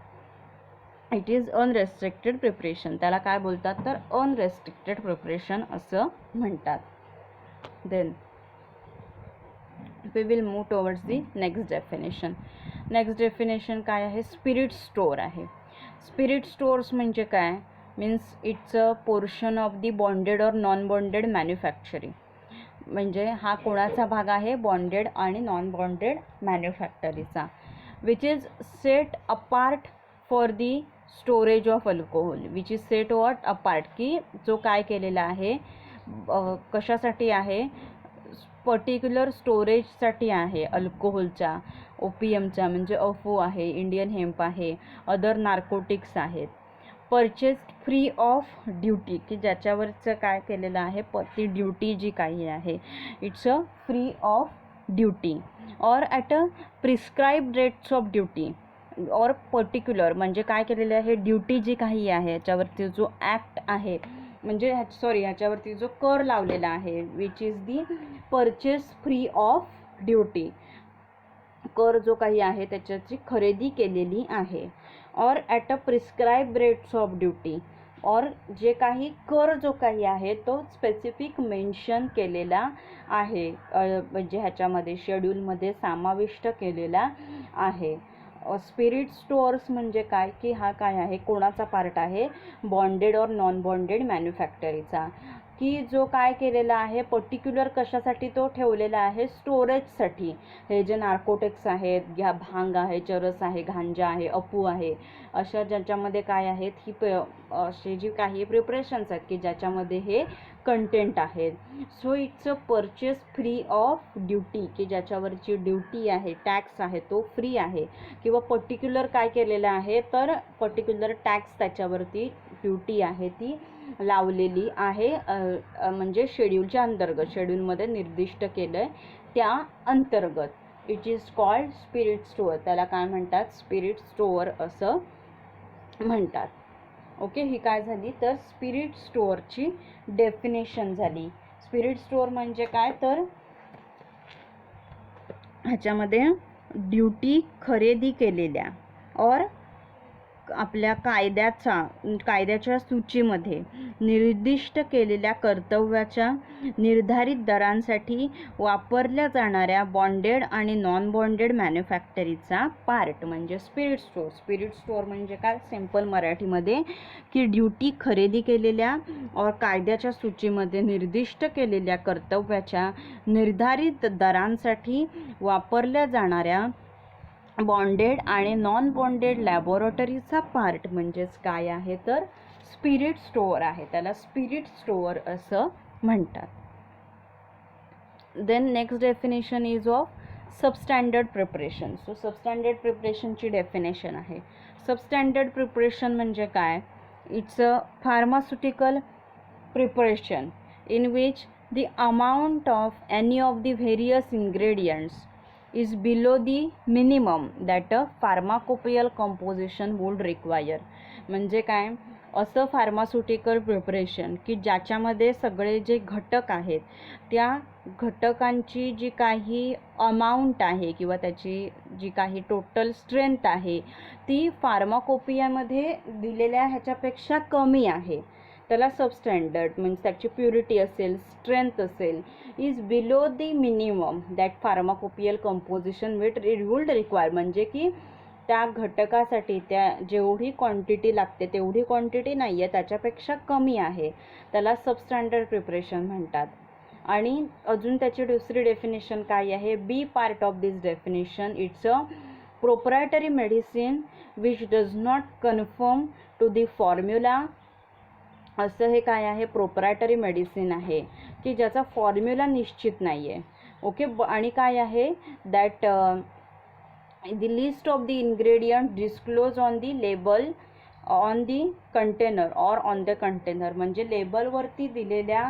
It is unrestricted preparation. त्याला काय बोलतात तर अनरेस्ट्रिक्टेड प्रिपरेशन असं म्हणतात. Then we will move towards the next definition. Next definition काय आहे, स्पिरिट स्टोअर आहे. स्पिरिट स्टोअर्स म्हणजे काय, means it's a portion of the bonded और नॉन बॉन्डेड मॅन्युफॅक्चरिंग. म्हणजे हा कोणाचा भाग आहे, बॉन्डेड आणि नॉन बॉन्डेड मॅन्युफॅक्चरीचा. Which is set apart for the storage of alcohol. Which is set what apart की जो काय केलेला आहे, कशासाठी आहे, पर्टिक्युलर स्टोरेजसाठी आहे अल्कोहोलच्या, ओपीएमच्या म्हणजे अफू आहे, इंडियन हेम्प आहे, अदर नार्कोटिक्स आहेत. परचेस्ड फ्री ऑफ ड्युटी की ज्याच्यावरचं काय केलेलं आहे ती ड्युटी जी काही आहे it's a free of duty और at a prescribed rates of duty और पर्टिक्युलर म्हणजे काय केलेलं आहे, ड्युटी जी काही आहे याच्यावरती जो ॲक्ट आहे म्हणजे ह्याच्यावरती जो कर लावलेला आहे which is the purchase free of duty. कर जो काही आहे त्याच्याची खरेदी केलेली आहे. और at a prescribe rates of duty और जे काही कर जो काही आहे तो स्पेसिफिक मेन्शन केलेला आहे, म्हणजे ह्याच्यामध्ये शेड्यूलमध्ये समाविष्ट केलेला आहे. स्पिरिट स्टोअर्स म्हणजे काय की हा काय आहे, कोणाचा पार्ट आहे, बॉन्डेड और नॉन बॉन्डेड मॅन्युफॅक्चरीचा, की जो काय केलेला आहे पर्टिक्युलर कशासाठी तो ठेवलेला आहे, स्टोरेजसाठी. हे जे नार्कोटिक्स आहेत, घ्या भांग आहे, चरस आहे, गांजा आहे, अफू आहे, अशा ज्याच्यामध्ये काय आहेत ही असे जी काही प्रिपरेशन्स आहेत की ज्याच्यामध्ये हे कंटेंट आहेत. So it's a purchase free of duty, की ज्याच्यावरची ड्युटी आहे, टॅक्स आहे तो फ्री आहे, किंवा पर्टिक्युलर काय केलेलं आहे तर पर्टिक्युलर टॅक्स त्याच्यावरती ड्युटी आहे ती लावलेली आहे, म्हणजे शेड्यूलच्या अंतर्गत, शेड्यूलमध्ये निर्दिष्ट केलं आहे त्या अंतर्गत. It is called spirit store. त्याला काय म्हणतात, स्पिरिट स्टोअर असं म्हणतात. ओके, ही काय झाली तर स्पिरिट स्टोअरची डेफिनेशन झाली. स्पिरिट स्टोअर म्हणजे काय तर ह्याच्यामध्ये ड्युटी खरेदी केलेल्या और आपल्या कायद्याच्या सूचीमध्ये निर्दिष्ट केलेल्या कर्तव्याच्या निर्धारित दरांसाठी वापरल्या जाणाऱ्या बॉन्डेड आणि नॉन बॉन्डेड मॅन्युफॅक्चरीचा पार्ट म्हणजे स्पिरिट स्टोअर. स्पिरिट स्टोअर म्हणजे काय, सिंपल मराठीमध्ये की ड्युटी खरेदी केलेल्या और कायद्याच्या सूचीमध्ये निर्दिष्ट केलेल्या कर्तव्याच्या निर्धारित दरांसाठी वापरल्या जाणाऱ्या बॉन्डेड आणि नॉन बॉन्डेड लॅबोरेटरीचा पार्ट म्हणजेच काय आहे तर स्पिरिट स्टोअर आहे. त्याला स्पिरिट स्टोअर असं म्हणतात. Then next definition is of substandard preparation. So substandard प्रिपरेशनची डेफिनेशन आहे. सबस्टँडर्ड प्रिपरेशन म्हणजे काय, it's a pharmaceutical preparation in which the amount of any of the various ingredients is below the minimum that a pharmacopoeial composition would require. म्हणजे काय, असं pharmaceutical preparation की ज्याच्यामध्ये सगळे जे घटक आहेत त्या घटकांची जी काही अमाऊंट आहे किंवा त्याची जी काही टोटल स्ट्रेंथ आहे ती फार्माकोपियामध्ये दिलेल्या ह्याच्यापेक्षा कमी आहे, त्याला सबस्टँडर्ड म्हणजे त्याची प्युरिटी असेल, स्ट्रेंथ असेल, is below the minimum that pharmacopoeial composition would require. म्हणजे की त्या घटकासाठी त्या जेवढी क्वांटिटी लागते तेवढी क्वांटिटी नाही आहे, त्याच्यापेक्षा कमी आहे, त्याला सबस्टँडर्ड प्रिपरेशन म्हणतात. आणि अजून त्याची दुसरी डेफिनेशन काय आहे, B part of this definition, it's a proprietary medicine which does not confirm to the formula. असं हे काय आहे, प्रोप्रायटरी मेडिसिन आहे की ज्याचा फॉर्म्युला निश्चित नाही आहे. ओके, आणि काय आहे that the list of the ingredient disclose on the label on the container or on the container. म्हणजे लेबलवरती दिलेल्या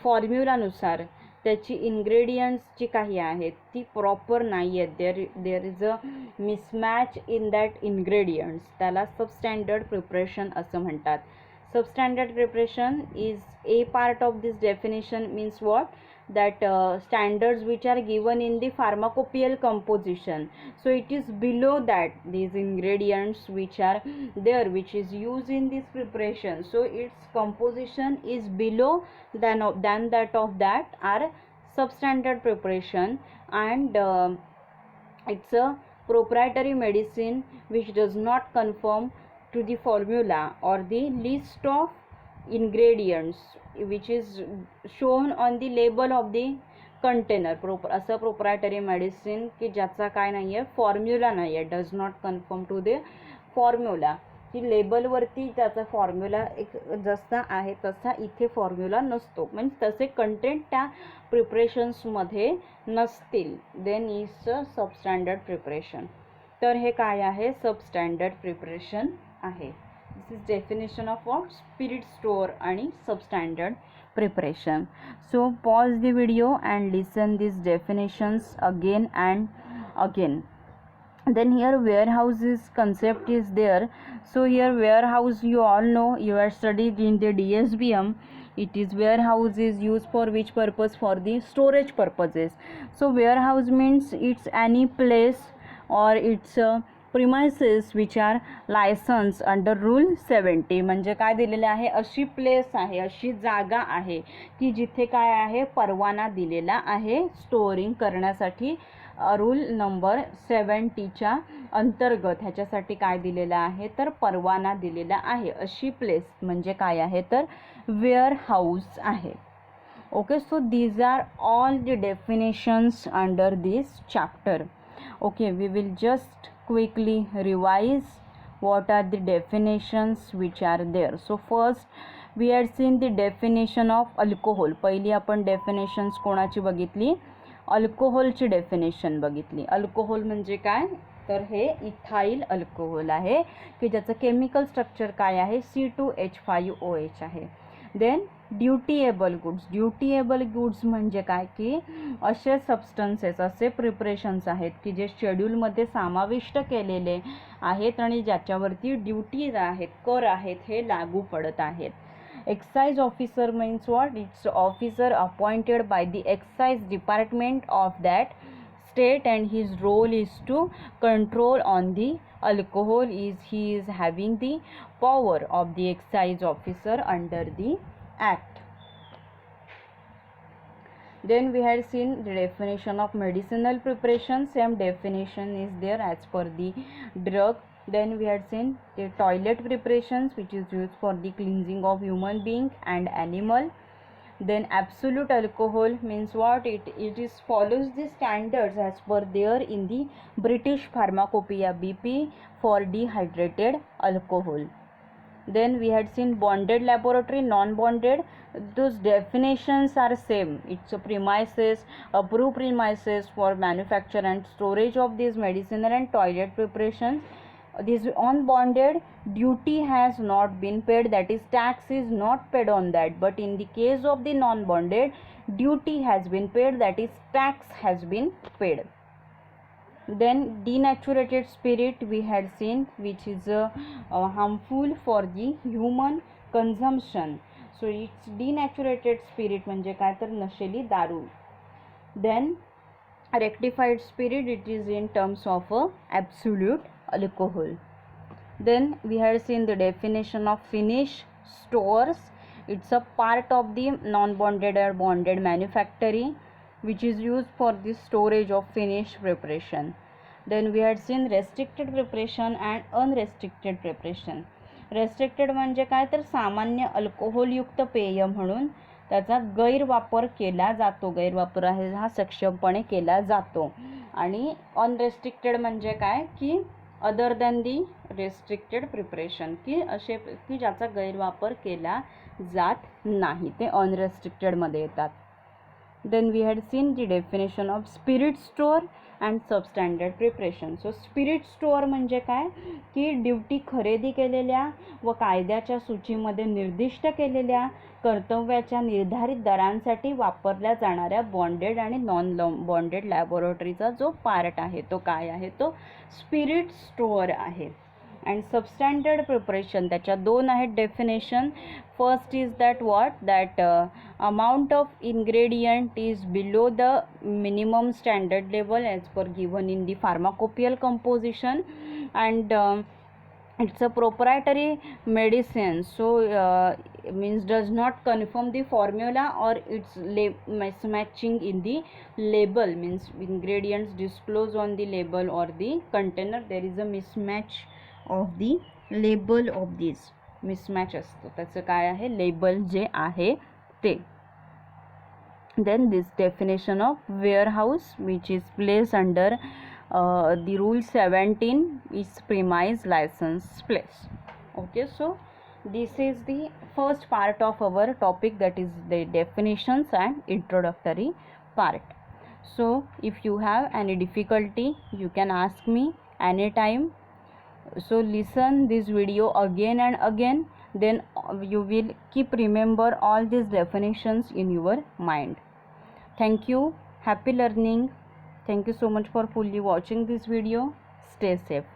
फॉर्म्युलानुसार त्याची इन्ग्रेडियंट्स जी काही आहेत ती प्रॉपर नाही आहेत, there is a mismatch in that ingredients. त्याला सबस्टँडर्ड प्रिपरेशन असं म्हणतात. Substandard preparation is a part of this definition means what, that standards which are given in the pharmacopoeial composition. So it is below that these ingredients which are there which is used in this preparation, so its composition is below than that of that are substandard preparation. And it's a proprietary medicine which does not conform to the formula or the list of ingredients which is shown on the label of the container. असं proprietary medicine की ज्याचा काय नाही आहे, formula नाही आहे, does not confirm to the formula, की लेबलवरती त्याचा फॉर्म्युला एक जसा आहे तसा इथे फॉर्म्युला नसतो, म्हणजे तसे कंटेंट त्या प्रिपरेशन्समध्ये नसतील, then is a substandard preparation. तर हे काय आहे, सबस्टँडर्ड प्रिपरेशन आहे. This is definition of what, spirit store आणि substandard preparation. So pause the video and listen this definitions again and again. Then here warehouses concept is there. So here warehouse, you all know, you are studied in the DSBM. It is warehouse is used for which purpose, for the storage purposes. So warehouse means it's any place or it's a premises which are licence under rule 70. म्हणजे काय दिलेले आहे, अशी place आहे, अशी जागा आहे की जिथे काय आहे, परवाना दिलेला आहे स्टोअरिंग करण्यासाठी. रूल नंबर 70च्या अंतर्गत ह्याच्यासाठी काय दिलेलं आहे, तर परवाना दिलेला आहे. अशी प्लेस म्हणजे काय आहे, तर वेअर हाऊस आहे. Okay, so these are all the definitions under this chapter. Okay, we will just quickly revise what are the definitions which are there. So first we had seen the definition of alcohol. पहिली आपण definitions कोणाची बघितली, अल्कोहोलची definition बघितली. Alcohol म्हणजे काय, तर हे ethyl alcohol आहे की ज्याचं केमिकल स्ट्रक्चर काय आहे, C2H5OH आहे. Then dutiable goods. Dutiable goods म्हणजे काय की असे सबस्टन्सेस, असे प्रिपरेशन्स आहेत की जे शेड्यूलमध्ये समाविष्ट केलेले आहेत आणि ज्याच्यावरती ड्युटीज आहेत, कर आहेत, हे लागू पडत आहेत. Excise officer means what, it's officer appointed by the excise department of that state and his role is to control on the alcohol. He is having the power of the excise officer under the act. Then we had seen the definition of medicinal preparation. Same definition is there as per the drug. Then we had seen the toilet preparations which is used for the cleansing of human being and animal. Then absolute alcohol means what, it is follows the standards as per there in the British Pharmacopoeia BP for dehydrated alcohol. Then we had seen bonded laboratory, non-bonded. Those definitions are same. It's a premises, approved premises for manufacture and storage of these medicinal and toilet preparations. This unbonded, duty has not been paid, that is tax is not paid on that. But in the case of the non-bonded, duty has been paid, that is tax has been paid. Then denatured spirit we had seen, which is harmful for the human consumption. So it's denatured spirit म्हणजे काय, तर नशेली दारू. Then rectified spirit, it is in terms of absolute alcohol. Then we had seen the definition of finished stores. It's a part of the non-bonded or bonded manufacturing which is used for the storage of finished preparation. Then we had seen restricted preparation and unrestricted preparation. Restricted म्हणजे काय, तर सामान्य अल्कोहोलयुक्त पेय म्हणून त्याचा गैरवापर केला जातो. गैरवापर आहे हा सक्षमपणे केला जातो. आणि अनरेस्ट्रिक्टेड म्हणजे काय की other than the restricted preparation, की असे की ज्याचा गैरवापर केला जात नाही, ते अनरेस्ट्रिक्टेडमध्ये येतात. Then we had seen the definition of spirit store and substandard preparation. So spirit store म्हणजे काय की ड्युटी खरेदी केलेल्या व कायद्याच्या सूचीमध्ये निर्दिष्ट केलेल्या कर्तव्याच्या निर्धारित दरांसाठी वापरल्या जाणाऱ्या बॉन्डेड आणि नॉन बॉन्डेड लॅबोरेटरीचा जो पार्ट आहे तो काय आहे, तो स्पिरिट स्टोअर आहे. अँड सबस्टँडर्ड प्रिपरेशन, त्याच्या दोन आहेत definition. First is that what, that amount of ingredient is below the minimum standard level as per given in the pharmacopoeial composition. And it's a proprietary medicine, so means does not confirm the formula or it's mismatching in the label, means ingredients disclosed on the label or the container, there is a mismatch of the label of this. mismatch असतो, त्याचं काय आहे, label जे आहे ते. Then this definition of warehouse which is placed under the rule 17 is premise license place. Okay, so this is the first part of our topic, that is the definitions and introductory part. So if you have any difficulty you can ask me anytime. So listen this video again and again, then you will keep remember all these definitions in your mind. Thank you, happy learning. Thank you so much for fully watching this video. Stay safe.